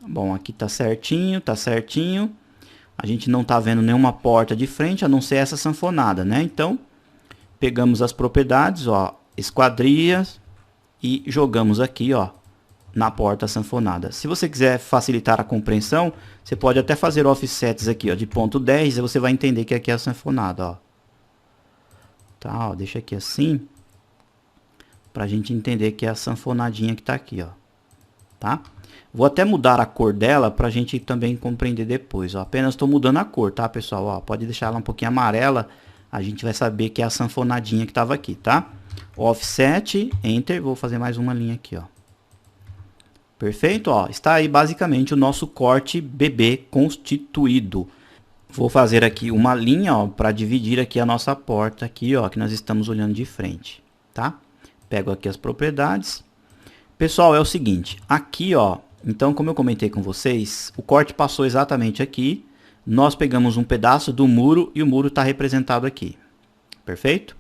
Bom, aqui tá certinho, tá certinho. A gente não tá vendo nenhuma porta de frente, a não ser essa sanfonada, né? Então, pegamos as propriedades, ó, esquadrias e jogamos aqui, ó, na porta sanfonada. Se você quiser facilitar a compreensão, você pode até fazer offsets aqui, ó, de ponto 10, e você vai entender que aqui é a sanfonada, ó. Tá, ó, deixa aqui assim, pra gente entender que é a sanfonadinha que tá aqui, ó. Tá? Vou até mudar a cor dela pra gente também compreender depois, ó. Apenas estou mudando a cor, tá, pessoal? Ó, pode deixar ela um pouquinho amarela, a gente vai saber que é a sanfonadinha que estava aqui, tá? Offset, enter, vou fazer mais uma linha aqui, ó. Perfeito, ó. Está aí basicamente o nosso corte BB constituído. Vou fazer aqui uma linha, ó, para dividir aqui a nossa porta aqui, ó, que nós estamos olhando de frente, tá? Pego aqui as propriedades. Pessoal, é o seguinte, aqui, ó, então como eu comentei com vocês, o corte passou exatamente aqui. Nós pegamos um pedaço do muro e o muro está representado aqui. Perfeito?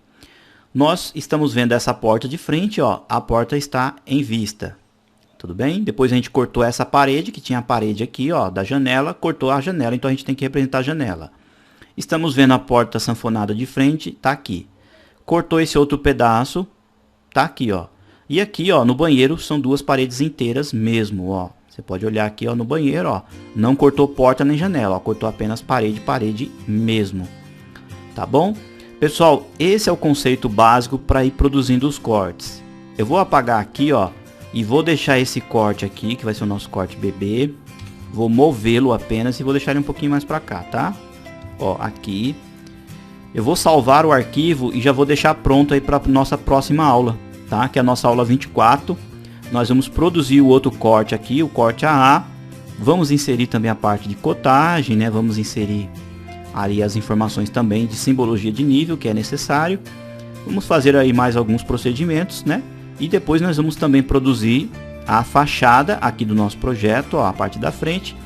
Nós estamos vendo essa porta de frente, ó, a porta está em vista. Tudo bem? Depois a gente cortou essa parede, que tinha a parede aqui, ó, da janela, cortou a janela, então a gente tem que representar a janela. Estamos vendo a porta sanfonada de frente, tá aqui. Cortou esse outro pedaço, tá aqui, ó. E aqui, ó, no banheiro são duas paredes inteiras mesmo, ó. Você pode olhar aqui, ó, no banheiro, ó. Não cortou porta nem janela, ó. Cortou apenas parede mesmo. Tá bom? Pessoal, esse é o conceito básico para ir produzindo os cortes. Eu vou apagar aqui, ó. E vou deixar esse corte aqui, que vai ser o nosso corte BB. Vou movê-lo apenas e vou deixar ele um pouquinho mais para cá, tá? Ó, aqui. Eu vou salvar o arquivo e já vou deixar pronto aí para nossa próxima aula, tá? Que é a nossa aula 24. Nós vamos produzir o outro corte aqui, o corte AA. Vamos inserir também a parte de cotagem, né? Vamos inserir ali as informações também de simbologia de nível, que é necessário. Vamos fazer aí mais alguns procedimentos, né? E depois nós vamos também produzir a fachada aqui do nosso projeto, ó, a parte da frente.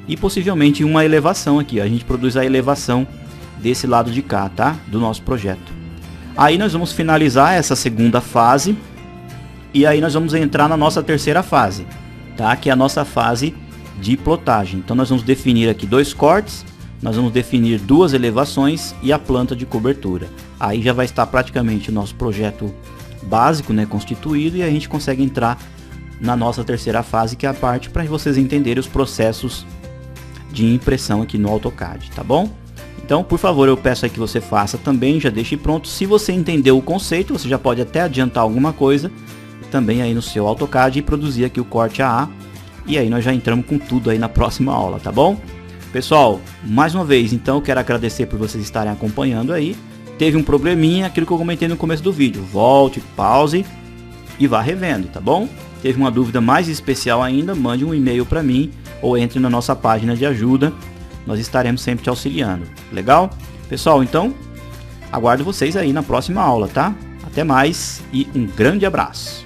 E possivelmente uma elevação aqui, ó. A gente produz a elevação desse lado de cá, tá? Do nosso projeto. Aí nós vamos finalizar essa segunda fase. E aí nós vamos entrar na nossa terceira fase, tá? Que é a nossa fase de plotagem. Então nós vamos definir aqui dois cortes. Nós vamos definir duas elevações e a planta de cobertura. Aí já vai estar praticamente o nosso projeto básico, né, constituído, e a gente consegue entrar na nossa terceira fase, que é a parte para vocês entenderem os processos de impressão aqui no AutoCAD, tá bom? Então, por favor, eu peço aí que você faça também, já deixe pronto. Se você entendeu o conceito, você já pode até adiantar alguma coisa também aí no seu AutoCAD e produzir aqui o corte AA, e aí nós já entramos com tudo aí na próxima aula, tá bom? Pessoal, mais uma vez, então, eu quero agradecer por vocês estarem acompanhando aí. Teve um probleminha, aquilo que eu comentei no começo do vídeo. Volte, pause e vá revendo, tá bom? Teve uma dúvida mais especial ainda, mande um e-mail para mim ou entre na nossa página de ajuda. Nós estaremos sempre te auxiliando. Legal? Pessoal, então, aguardo vocês aí na próxima aula, tá? Até mais e um grande abraço!